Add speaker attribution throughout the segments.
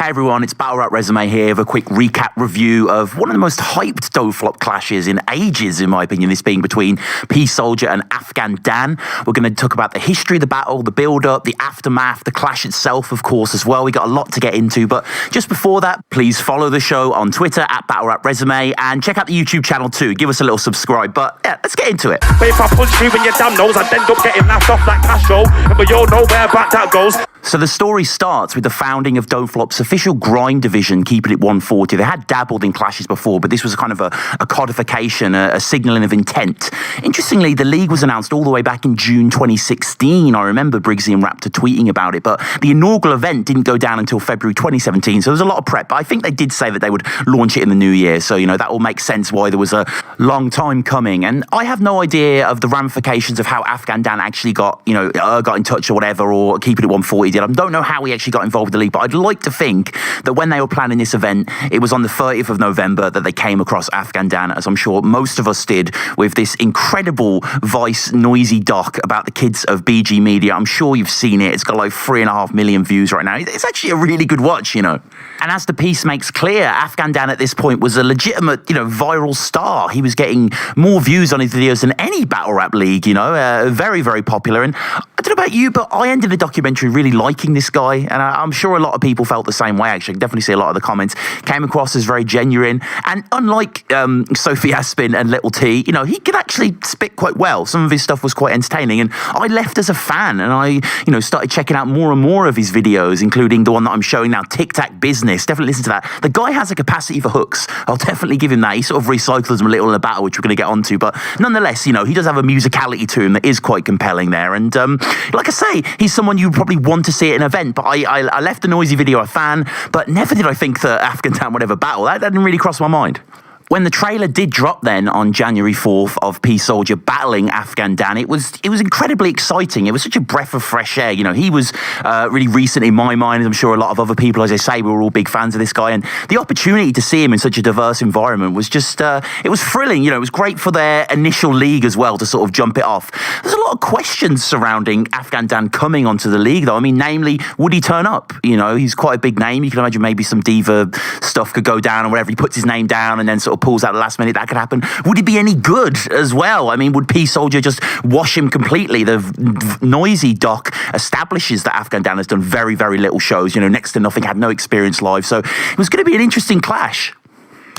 Speaker 1: Hey everyone, it's battlerapresume here with a quick recap review of one of the most hyped Domboul clashes in ages, in my opinion, this being between Solja and Afghan Dan. We're going to talk about the history of the battle, the build-up, the aftermath, the clash itself, of course, as well. We got a lot to get into, but just before that, please follow the show on Twitter at battlerapresume and check out the YouTube channel too. Give us a little subscribe, but yeah, let's get into it.
Speaker 2: But if I punch you in your damn nose, I'd end up getting laughed off like Castro, but you'll know where back that goes.
Speaker 1: So the story starts with the founding of Domboul's official grind division, keeping it 140. They had dabbled in clashes before, but this was kind of a codification, a signalling of intent. Interestingly, the league was announced all the way back in June 2016. I remember Briggsy and Raptor tweeting about it, but the inaugural event didn't go down until February 2017, so there was a lot of prep. But I think they did say that they would launch it in the new year, so, you know, that will make sense why there was a long time coming. And I have no idea of the ramifications of how Afghan Dan actually got in touch or whatever, or keeping it 140. I don't know how he actually got involved with the league, but I'd like to think that when they were planning this event, it was on the 30th of November that they came across Afghan Dan, as I'm sure most of us did, with this incredible Vice noisy doc about the kids of BG Media. I'm sure you've seen it. It's got like 3.5 million views right now. It's actually a really good watch, you know. And as the piece makes clear, Afghan Dan at this point was a legitimate, viral star. He was getting more views on his videos than any battle rap league, very, very popular. And I don't know about you, but I ended the documentary really liking this guy, and I'm sure a lot of people felt the same way. Actually, I can definitely see a lot of the comments came across as very genuine. And unlike Sophie Aspin and Little T, he could actually spit quite well. Some of his stuff was quite entertaining, and I left as a fan, and I, started checking out more and more of his videos, including the one that I'm showing now, Tic Tac Business. Definitely listen to that. The guy has a capacity for hooks. I'll definitely give him that. He sort of recycles them a little in the battle, which we're going to get onto, but nonetheless, he does have a musicality to him that is quite compelling there. And like I say, he's someone you probably want to see at an event, but I left the noisy video a fan, but never did I think that Afghan Dan would ever battle. That didn't really cross my mind. When the trailer did drop then on January 4th of Solja battling Afghan Dan, it was incredibly exciting. It was such a breath of fresh air. He was really recent in my mind, and I'm sure a lot of other people, as I say, we were all big fans of this guy. And the opportunity to see him in such a diverse environment was just, it was thrilling. It was great for their initial league as well to sort of jump it off. There's a lot of questions surrounding Afghan Dan coming onto the league, though. I mean, namely, would he turn up? He's quite a big name. You can imagine maybe some diva stuff could go down or whatever. He puts his name down and then sort of pulls out the last minute. That could happen. Would he be any good as well? I mean, would Solja just wash him completely? The noisy doc establishes that Afghan Dan has done very, very little shows, next to nothing, had no experience live. So it was going to be an interesting clash.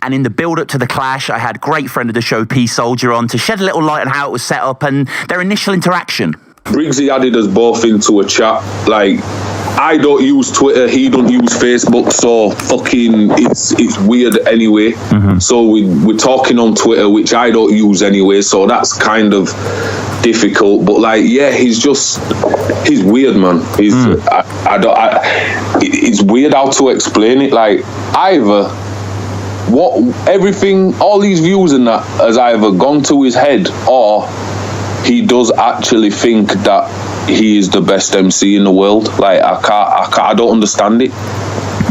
Speaker 1: And in the build-up to the clash, I had great friend of the show, Solja, on to shed a little light on how it was set up and their initial interaction.
Speaker 3: Briggsy added us both into a chat. Like, I don't use Twitter, he don't use Facebook, so fucking it's weird anyway. Mm-hmm. So we're talking on Twitter, which I don't use anyway, so that's kind of difficult. But like, yeah, he's weird, man. It's weird how to explain it. Like, all these views and that has either gone to his head, or he does actually think that he is the best MC in the world. Like, I don't understand it.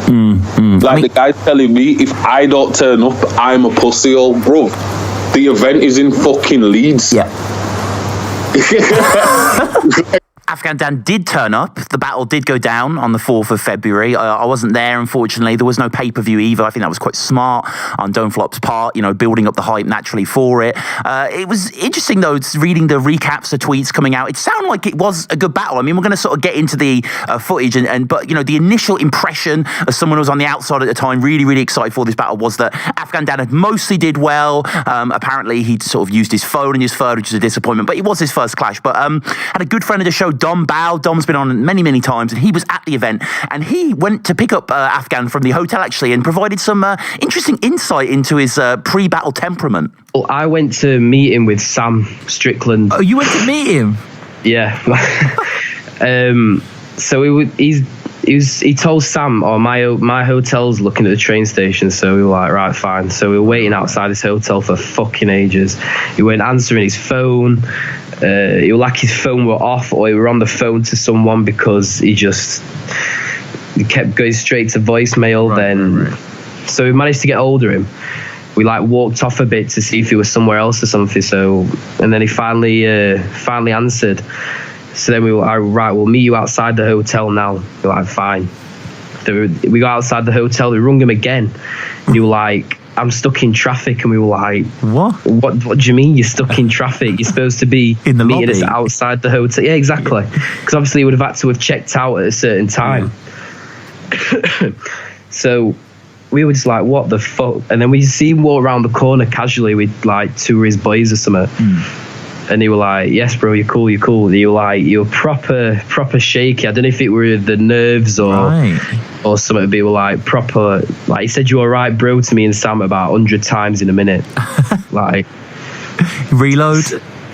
Speaker 3: The guy's telling me if I don't turn up, I'm a pussy. Oh, bro, the event is in fucking Leeds.
Speaker 1: Yeah. Afghan Dan did turn up. The battle did go down on the 4th of February. I wasn't there, unfortunately. There was no pay-per-view either. I think that was quite smart on Domboul's part, building up the hype naturally for it. It was interesting, though, reading the recaps, the tweets coming out. It sounded like it was a good battle. I mean, we're going to sort of get into the footage, but, the initial impression as someone who was on the outside at the time, really, really excited for this battle, was that Afghan Dan had mostly did well. Apparently, he'd sort of used his phone in his third, which is a disappointment, but it was his first clash. But had a good friend of the show, Domboul. Dom's been on many, many times, and he was at the event, and he went to pick up Afghan from the hotel, actually, and provided some interesting insight into his pre-battle temperament.
Speaker 4: Well, I went to meet him with Sam Strickland.
Speaker 5: Oh, you went to meet him?
Speaker 4: Yeah. So he told Sam, my hotel's looking at the train station, so we were like, right, fine. So we were waiting outside his hotel for fucking ages. He weren't answering his phone. It was like his phone were off, or he were on the phone to someone, because he kept going straight to voicemail. Right. So we managed to get hold of him. We walked off a bit to see if he was somewhere else or something. So, and then he finally answered. So then we were like, right, we'll meet you outside the hotel now. We're like, fine. We got outside the hotel. We rung him again. And he was like, I'm stuck in traffic. And we were like, What do you mean you're stuck in traffic? You're supposed to be
Speaker 1: in the
Speaker 4: meeting
Speaker 1: lobby
Speaker 4: us outside the hotel. Yeah, exactly. Because obviously he would have had to have checked out at a certain time. So we were just like, what the fuck? And then we see him walk around the corner casually with like 2 of his boys or something. And they were like, yes, bro, you're cool. And you were like, you're proper shaky. I don't know if it were the nerves or something. But you were like, proper, like he said, you all right, bro, to me and Sam about 100 times in a minute. Like,
Speaker 1: reload.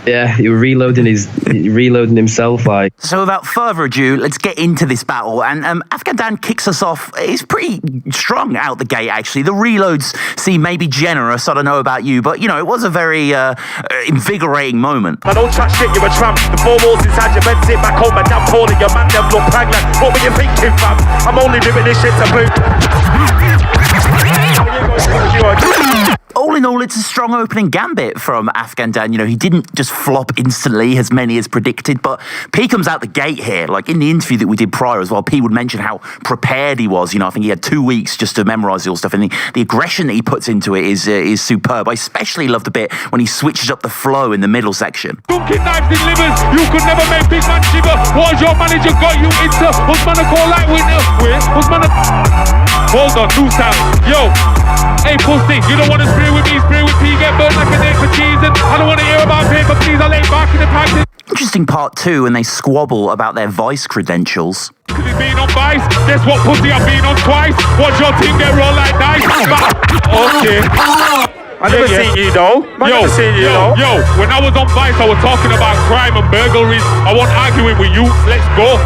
Speaker 4: Yeah, he was reloading himself. Like.
Speaker 1: So without further ado, let's get into this battle. And Afghan Dan kicks us off. He's pretty strong out the gate, actually. The reloads seem maybe generous. I don't know about you, but, you know, it was a very invigorating moment.
Speaker 2: I don't chat shit, you're a tramp. The 4 walls inside your bed, sit back home and damn calling your man, them look pregnant. What were you thinking, fam? I'm only doing this shit to boot.
Speaker 1: All in all, it's a strong opening gambit from Afghan Dan. You know, he didn't just flop instantly, as many as predicted, but P comes out the gate here. Like in the interview that we did prior as well, P would mention how prepared he was. You know, I think he had 2 weeks just to memorize all stuff, and the aggression that he puts into it is superb. I especially loved the bit when he switches up the flow in the middle section.
Speaker 2: Dunking knives in livers, you could never make big man shiver. What has your manager got you into? What's man a call like winner? What's man a... Hold on, 2 sounds. Yo, hey pussy, you don't want to spray with me, spray with P, get burnt like a egg for cheese, and I don't want to hear about paper, please, I'll lay back in the practice.
Speaker 1: Interesting part 2 when they squabble about their Vice credentials.
Speaker 2: Cause he's been on Vice, guess what pussy I've been on twice. Watch your team get rolled like dice. Okay. I never seen you though. Yo, when I was on Vice, I was talking about crime and burglaries. I wasn't arguing with you, let's go.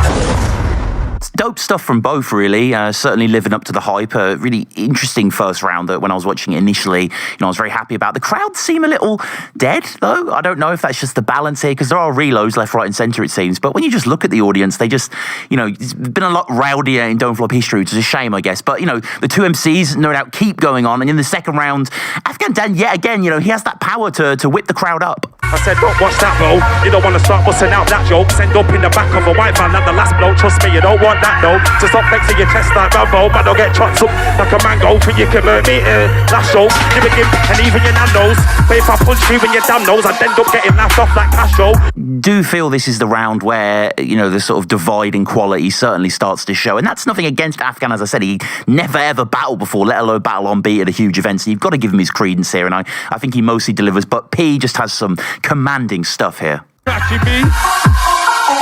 Speaker 1: Dope stuff from both, really. Certainly living up to the hype. A really interesting first round that when I was watching it initially, you know, I was very happy about. The crowd seem a little dead, though. I don't know if that's just the balance here, because there are reloads left, right, and centre, it seems. But when you just look at the audience, they just, you know, it's been a lot rowdier in Don't Flop history, which is a shame, I guess. But, you know, the 2 MCs, no doubt, keep going on. And in the second round, Afghan Dan, yet again, you know, he has that power to whip the crowd up.
Speaker 2: I said, don't watch that, bro. You don't want to start busting out that joke. Send up in the back of a white van like the last bloke. Trust me, you don't want that, though. Just stop flexing your chest like Rambo. Man, don't get chopped up like a mango. For you can hurt me, last show. Give a gift, and even your nan knows. But if I punch you in your damn nose, I'd end up getting laughed off like Castro.
Speaker 1: Do feel this is the round where, you know, the sort of divide in quality certainly starts to show. And that's nothing against Afghan. As I said, he never ever battled before, let alone battle on beat at a huge event. So you've got to give him his credence here. And I think he mostly delivers. But P just has some commanding stuff here.
Speaker 2: Catching me?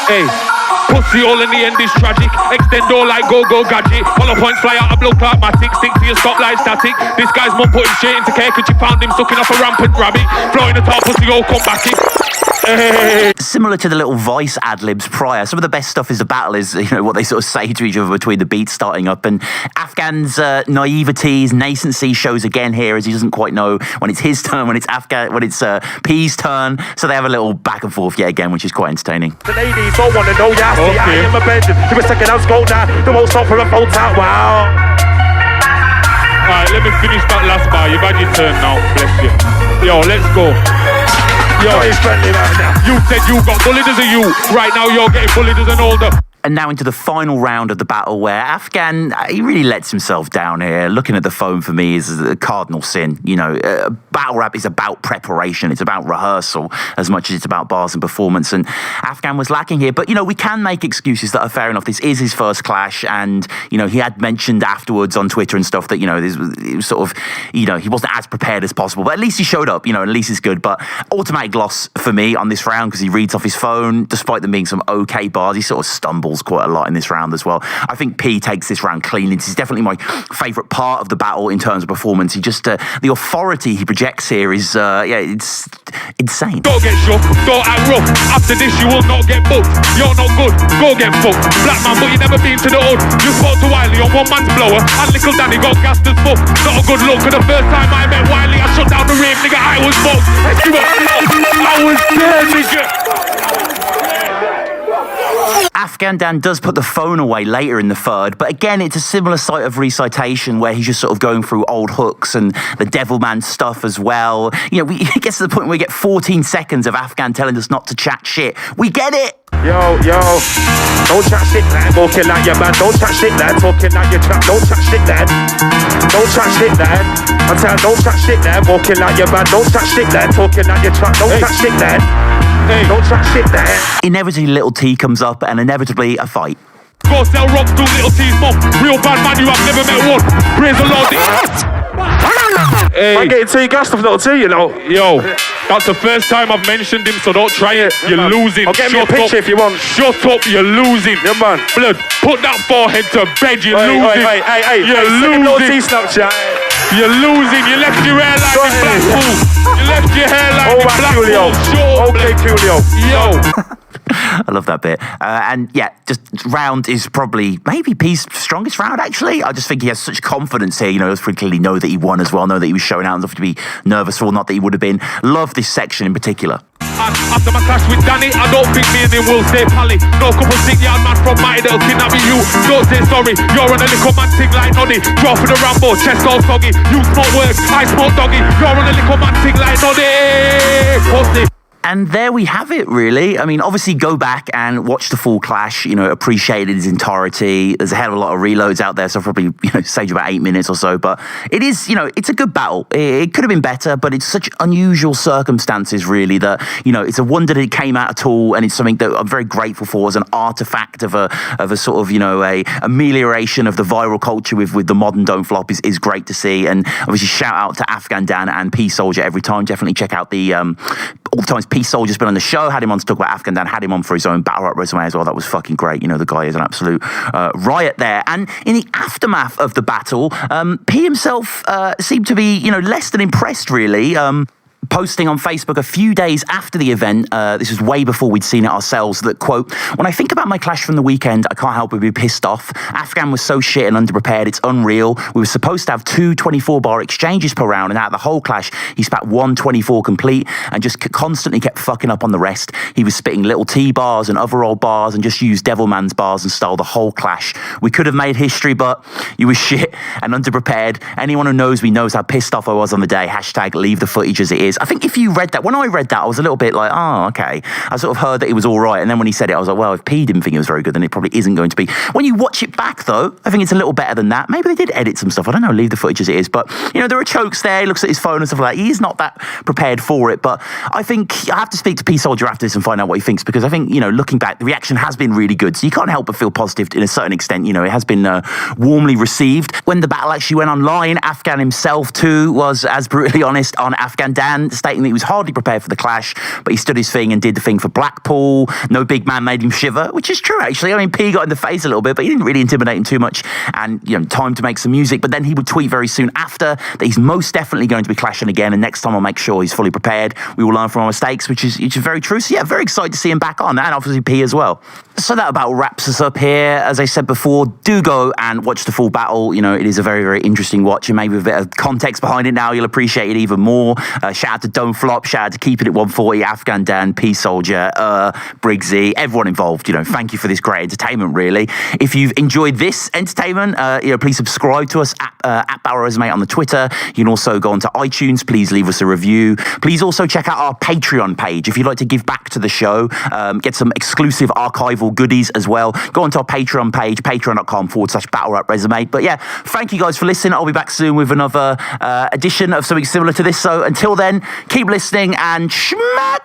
Speaker 2: Hey. Pussy all in the end is tragic. Extend all like go gadget. Hollow points fly out of blow clamatic. Stick to your stoplight static. This guy's mum put him straight into care cause she found him sucking off a rampant rabbit. Flowing the top pussy all come back in. Hey.
Speaker 1: Similar to the little Vice ad-libs prior, some of the best stuff is the battle is, you know, what they sort of say to each other between the beats starting up. And Afghan's naivety, his nascency shows again here as he doesn't quite know when it's his turn, when it's P's turn. So they have a little back and forth yet again, which is quite entertaining.
Speaker 2: The ladies don't want to know, yeah, see, I am a bed. Give a second, I'll go now. The won't stop for a photo, wow. Alright, let me finish that last bar. You've had your turn now, bless you. Yo, let's go. Yo, he's friendly right now. You said you got bullied as a youth. Right now you're getting bullied as an older.
Speaker 1: And now into the final round of the battle where Afghan, he really lets himself down here. Looking at the phone for me is a cardinal sin. You know, battle rap is about preparation. It's about rehearsal as much as it's about bars and performance. And Afghan was lacking here. But, you know, we can make excuses that are fair enough. This is his first clash. And, you know, he had mentioned afterwards on Twitter and stuff that, you know, it was sort of, you know, he wasn't as prepared as possible. But at least he showed up, you know, and at least it's good. But automatic loss for me on this round because he reads off his phone. Despite them being some okay bars, he sort of stumbles quite a lot in this round as well. I think P takes this round cleanly. This is definitely my favourite part of the battle in terms of performance. He just, the authority he projects here is, it's insane.
Speaker 2: Don't get shook, don't act rough. After this you will not get booked. You're not good, go get fucked. Black man, but you never been to the hood. You spoke to Wiley on one man's blower, and little Danny got gassed as fuck. Not a good look, and the first time I met Wiley, I shut down the rave, nigga, I was fucked. I was dead, nigga.
Speaker 1: Afghan Dan does put the phone away later in the third, but again, it's a similar site of recitation where he's just sort of going through old hooks and the Devilman stuff as well. You know, it gets to the point where we get 14 seconds of Afghan telling us not to chat shit. We get it!
Speaker 2: Yo, don't chat shit, lad. Walking like your man. Don't chat shit, lad. Talking like your trap. Don't chat shit, lad. Don't chat shit, lad. I tell you, don't chat shit, lad. Walking like your man. Don't chat shit, lad. Talking like your trap. Don't chat shit, lad. Hey, don't chat shit, lad.
Speaker 1: Inevitably, Little T comes up, and inevitably a fight.
Speaker 2: Go sell rocks to Little T's mom. Real bad man, you have never met one. Praise the Lord. Hey.
Speaker 5: I'm getting too gassed off Little T, you know.
Speaker 2: Yo, that's the first time I've mentioned him, so don't try it. You're losing.
Speaker 5: I'll get me a
Speaker 2: Shut
Speaker 5: picture
Speaker 2: up.
Speaker 5: if you want.
Speaker 2: Shut up, you're losing.
Speaker 5: Yeah, man.
Speaker 2: Blood, put that forehead to bed, you're
Speaker 5: Hey,
Speaker 2: losing.
Speaker 5: hey,
Speaker 2: You're
Speaker 5: Little T
Speaker 2: losing.
Speaker 5: Snapchat.
Speaker 2: You're losing. You left your hairline in Blackpool. You left your hairline in Blackpool.
Speaker 5: Coolio.
Speaker 2: Sure,
Speaker 5: Okay, Coolio.
Speaker 2: Yo.
Speaker 1: I love that bit. And yeah, just round is probably maybe P's strongest round, actually. I just think he has such confidence here. You know, we clearly know that he won as well, know that he was showing out enough to be nervous for, not that he would have been. Love this section in particular.
Speaker 2: And after my clash with Danny, I don't think me and him will stay pally. No couple 6-yard man from Mighty that'll kidnap me. You don't say sorry. You're on a little man thing like Noddy. Dropping the Rambo, chest all soggy. You smoke work, I smoke doggy. You're on a little man thing like Noddy. Pussy.
Speaker 1: And there we have it, really. I mean, obviously, go back and watch the full clash, you know, appreciate it in its entirety. There's a hell of a lot of reloads out there, so probably, you know, save about 8 minutes or so. But it is, you know, it's a good battle. It could have been better, but it's such unusual circumstances, really, that, you know, it's a wonder that it came out at all. And it's something that I'm very grateful for as an artifact of a sort of, you know, a amelioration of the viral culture with the modern Don't Flop is great to see. And obviously, shout out to Afghan Dan and Solja every time. Definitely check out the all the times Soldier's been on the show, had him on to talk about Afghan Dan, had him on for his own battle rap resume as well. That was fucking great. You know, the guy is an absolute riot there. And in the aftermath of the battle, P himself seemed to be, you know, less than impressed, really. Posting on Facebook a few days after the event, this was way before we'd seen it ourselves, that, quote, "When I think about my clash from the weekend, I can't help but be pissed off. Afghan was so shit and underprepared, it's unreal. We were supposed to have 2 24-bar exchanges per round, and out of the whole clash, he spat 1 24 complete and just constantly kept fucking up on the rest. He was spitting little T bars and overall bars and just used Devilman's bars and stole the whole clash. We could have made history, but you were shit and underprepared. Anyone who knows me knows how pissed off I was on the day. Hashtag leave the footage as it is." I think if you read that, when I read that, I was a little bit like, oh, okay. I sort of heard that it was all right. And then when he said it, I was like, well, if P didn't think it was very good, then it probably isn't going to be. When you watch it back, though, I think it's a little better than that. Maybe they did edit some stuff. I don't know, leave the footage as it is. But, you know, there are chokes there. He looks at his phone and stuff like that. He's not that prepared for it. But I think I have to speak to P Soldier after this and find out what he thinks, because I think, you know, looking back, the reaction has been really good. So you can't help but feel positive in a certain extent. You know, it has been warmly received. When the battle actually went online, Afghan himself, too, was as brutally honest on Afghan Dan, stating that he was hardly prepared for the clash, but he stood his thing and did the thing for Blackpool. No big man made him shiver, which is true, actually. I mean, P got in the face a little bit, but he didn't really intimidate him too much, and, you know, time to make some music. But then he would tweet very soon after that he's most definitely going to be clashing again, and next time I'll make sure he's fully prepared. We will learn from our mistakes, which is very true. So yeah, very excited to see him back on, and obviously P as well. So that about wraps us up here. As I said before, do go and watch the full battle. You know, it is a very, very interesting watch, and maybe with a bit of context behind it now, you'll appreciate it even more. Shout out to Don't Flop, shout out to Keeping It 140, Afghan Dan, P Soldier, Briggsy, everyone involved. You know, thank you for this great entertainment, really. If you've enjoyed this entertainment, you know, please subscribe to us at Battle Resume on the Twitter. You can also go onto iTunes. Please leave us a review. Please also check out our Patreon page if you'd like to give back to the show, get some exclusive archival goodies as well. Go onto our Patreon page, patreon.com/battlerapresume. But yeah, thank you guys for listening. I'll be back soon with another edition of something similar to this. So until then, keep listening and schmack.